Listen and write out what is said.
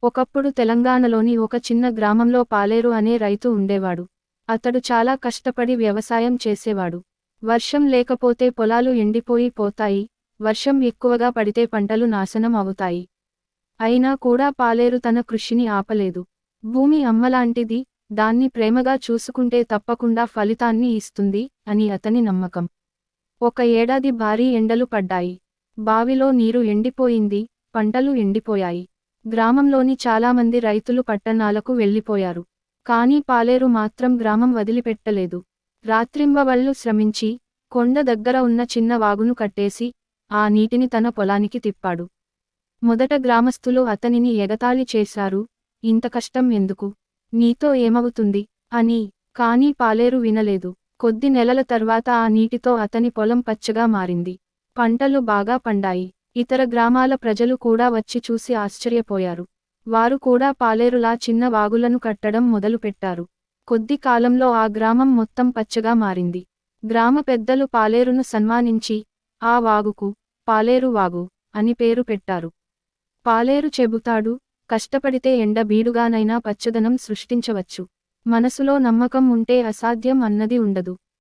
ఒకప్పుడు తెలంగాణలోని ఒక చిన్న గ్రామంలో పాలేరు అనే రైతు ఉండేవాడు. అతడు చాలా కష్టపడి వ్యవసాయం చేసేవాడు. వర్షం లేకపోతే పొలాలు ఎండిపోయి పోతాయి, వర్షం ఎక్కువగా పడితే పంటలు నాశనం అవుతాయి. అయినా కూడా పాలేరు తన కృషిని ఆపలేదు. భూమి అమ్మలాంటిది, దాన్ని ప్రేమగా చూసుకుంటే తప్పకుండా ఫలితాన్ని ఇస్తుంది అని అతని నమ్మకం. ఒక ఏడాది భారీ ఎండలు పడ్డాయి. బావిలో నీరు ఎండిపోయింది, పంటలు ఎండిపోయాయి. గ్రామంలోని చాలామంది రైతులు పట్టణాలకు వెళ్లిపోయారు. కానీ పాలేరు మాత్రం గ్రామం వదిలిపెట్టలేదు. రాత్రింబవళ్లు శ్రమించి, కొండ దగ్గర ఉన్న చిన్న వాగును కట్టేసి, ఆ నీటిని తన పొలానికి తిప్పాడు. మొదట గ్రామస్తులు అతనిని ఎగతాళి చేశారు, ఇంత కష్టం ఎందుకు? నీతో ఏమవుతుంది అని. కానీ పాలేరు వినలేదు. కొద్ది నెలల తర్వాత ఆ నీటితో అతని పొలం పచ్చగా మారింది. పంటలు బాగా పండాయి. ఇతర గ్రామాల ప్రజలు కూడా వచ్చి చూసి ఆశ్చర్యపోయారు. వారు కూడా పాలేరులా చిన్న వాగులను కట్టడం మొదలుపెట్టారు. కొద్ది కాలంలో ఆ గ్రామం మొత్తం పచ్చగా మారింది. గ్రామ పెద్దలు పాలేరును సన్మానించి, ఆ వాగుకు పాలేరు వాగు అని పేరు పెట్టారు. పాలేరు చెబుతాడు, కష్టపడితే ఎండ బీడుగానైనా పచ్చదనం సృష్టించవచ్చు. మనసులో నమ్మకం ఉంటే అసాధ్యం అన్నది ఉండదు.